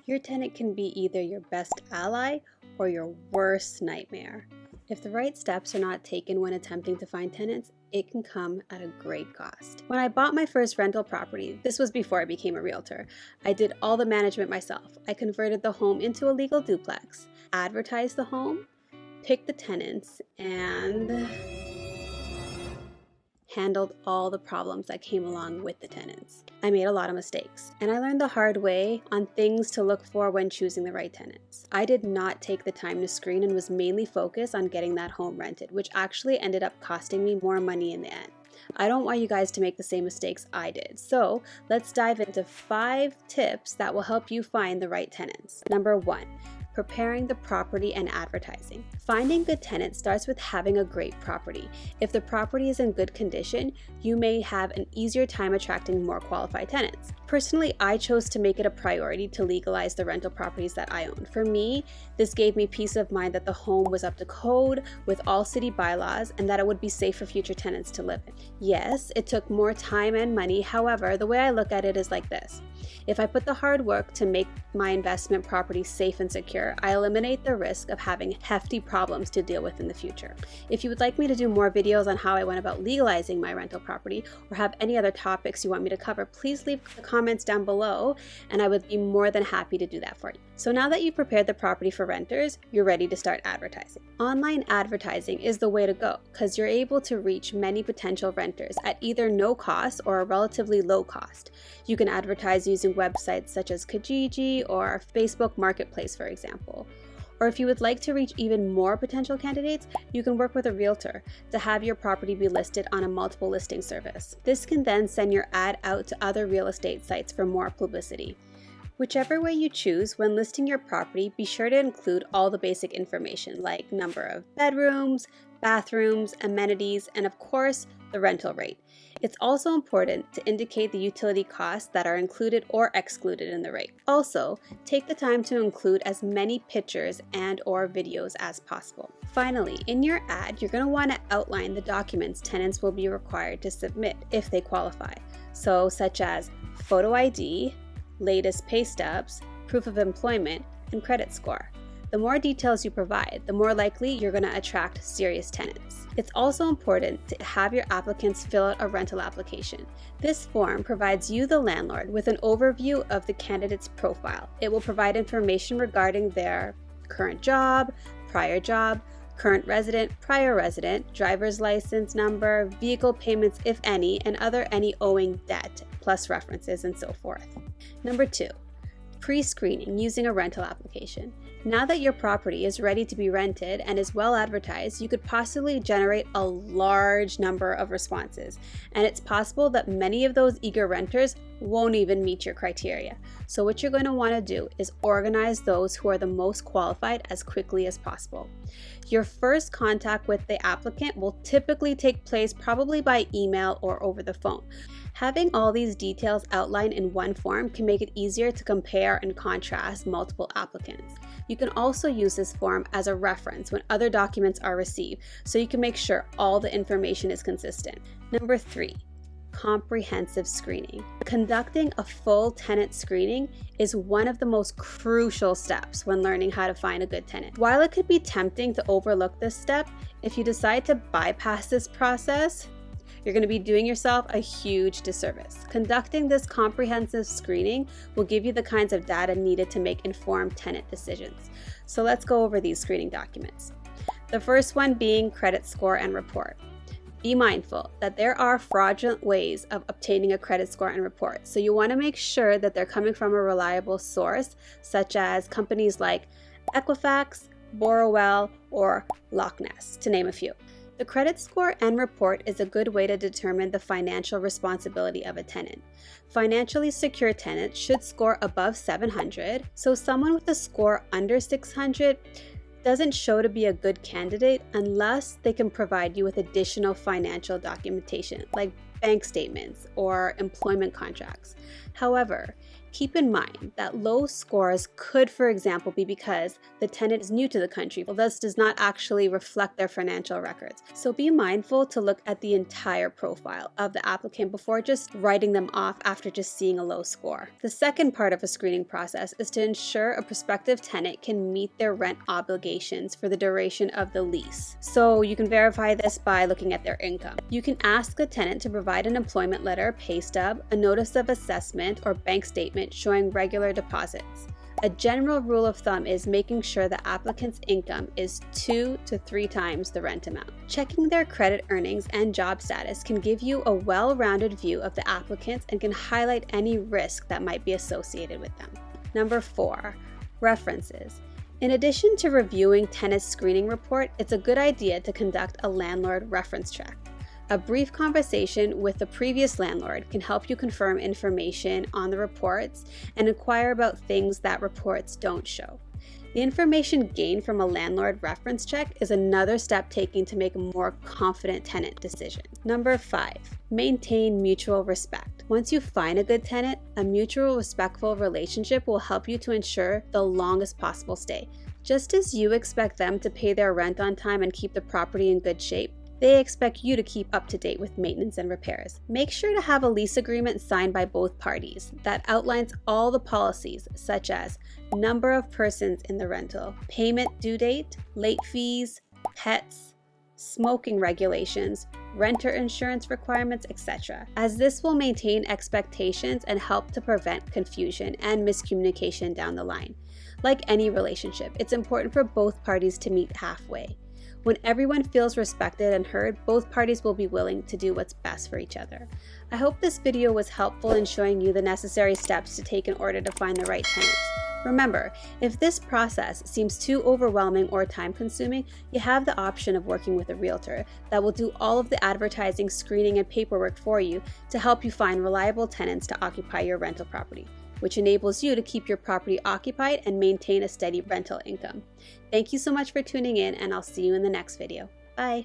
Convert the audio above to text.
Your tenant can be either your best ally or your worst nightmare. If the right steps are not taken when attempting to find tenants, it can come at a great cost. When I bought my first rental property, this was before I became a realtor, I did all the management myself. I converted the home into a legal duplex, advertised the home, picked the tenants, and handled all the problems that came along with the tenants. I made a lot of mistakes, and I learned the hard way on things to look for when choosing the right tenants. I did not take the time to screen and was mainly focused on getting that home rented, which actually ended up costing me more money in the end. I don't want you guys to make the same mistakes I did. So let's dive into 5 tips that will help you find the right tenants. Number 1. Preparing the property and advertising. Finding good tenants starts with having a great property. If the property is in good condition, you may have an easier time attracting more qualified tenants. Personally, I chose to make it a priority to legalize the rental properties that I own. For me, this gave me peace of mind that the home was up to code with all city bylaws and that it would be safe for future tenants to live in. Yes, it took more time and money. However, the way I look at it is like this. If I put the hard work to make my investment property safe and secure, I eliminate the risk of having hefty problems to deal with in the future. If you would like me to do more videos on how I went about legalizing my rental property or have any other topics you want me to cover, please leave the comments down below and I would be more than happy to do that for you. So now that you've prepared the property for renters, you're ready to start advertising. Online advertising is the way to go because you're able to reach many potential renters at either no cost or a relatively low cost. You can advertise using websites such as Kijiji or Facebook Marketplace, for example. Or if you would like to reach even more potential candidates, you can work with a realtor to have your property be listed on a multiple listing service. This can then send your ad out to other real estate sites for more publicity. Whichever way you choose, when listing your property, be sure to include all the basic information like number of bedrooms, bathrooms, amenities, and of course, the rental rate. It's also important to indicate the utility costs that are included or excluded in the rate. Also, take the time to include as many pictures and/or videos as possible. Finally, in your ad, you're going to want to outline the documents tenants will be required to submit if they qualify. So, such as photo ID, latest pay stubs, proof of employment, and credit score. The more details you provide, the more likely you're going to attract serious tenants. It's also important to have your applicants fill out a rental application. This form provides you, the landlord, with an overview of the candidate's profile. It will provide information regarding their current job, current resident, prior resident, driver's license number, vehicle payments if any, and any owing debt, plus references and so forth. Number 2. Pre-screening using a rental application. Now that your property is ready to be rented and is well advertised, you could possibly generate a large number of responses, and it's possible that many of those eager renters won't even meet your criteria. So what you're going to want to do is organize those who are the most qualified as quickly as possible. Your first contact with the applicant will typically take place probably by email or over the phone. Having all these details outlined in one form can make it easier to compare and contrast multiple applicants. You can also use this form as a reference when other documents are received, so you can make sure all the information is consistent. Number 3. Comprehensive screening. Conducting a full tenant screening is one of the most crucial steps when learning how to find a good tenant. While it could be tempting to overlook this step, if you decide to bypass this process, you're going to be doing yourself a huge disservice. Conducting this comprehensive screening will give you the kinds of data needed to make informed tenant decisions. So let's go over these screening documents. The first one being credit score and report. Be mindful that there are fraudulent ways of obtaining a credit score and report, so you want to make sure that they're coming from a reliable source, such as companies like Equifax, Borrowell, or Loch Ness, to name a few. The credit score and report is a good way to determine the financial responsibility of a tenant. Financially secure tenants should score above 700, so someone with a score under 600 doesn't show to be a good candidate unless they can provide you with additional financial documentation like bank statements or employment contracts. However, Keep in mind that low scores could, for example, be because the tenant is new to the country, thus does not actually reflect their financial records. So be mindful to look at the entire profile of the applicant before just writing them off after just seeing a low score. The second part of a screening process is to ensure a prospective tenant can meet their rent obligations for the duration of the lease. So you can verify this by looking at their income. You can ask the tenant to provide an employment letter, pay stub, a notice of assessment, or bank statement showing regular deposits. A general rule of thumb is making sure the applicant's income is 2 to 3 times the rent amount. Checking their credit earnings and job status can give you a well-rounded view of the applicants and can highlight any risk that might be associated with them. Number 4, references. In addition to reviewing tenant screening report, it's a good idea to conduct a landlord reference check. A brief conversation with the previous landlord can help you confirm information on the reports and inquire about things that reports don't show. The information gained from a landlord reference check is another step taken to make a more confident tenant decision. Number 5, maintain mutual respect. Once you find a good tenant, a mutual respectful relationship will help you to ensure the longest possible stay. Just as you expect them to pay their rent on time and keep the property in good shape, they expect you to keep up to date with maintenance and repairs. Make sure to have a lease agreement signed by both parties that outlines all the policies, such as number of persons in the rental, payment due date, late fees, pets, smoking regulations, renter insurance requirements, etc., as this will maintain expectations and help to prevent confusion and miscommunication down the line. Like any relationship, it's important for both parties to meet halfway. When everyone feels respected and heard, both parties will be willing to do what's best for each other. I hope this video was helpful in showing you the necessary steps to take in order to find the right tenants. Remember, if this process seems too overwhelming or time-consuming, you have the option of working with a realtor that will do all of the advertising, screening, and paperwork for you to help you find reliable tenants to occupy your rental property, which enables you to keep your property occupied and maintain a steady rental income. Thank you so much for tuning in, and I'll see you in the next video. Bye!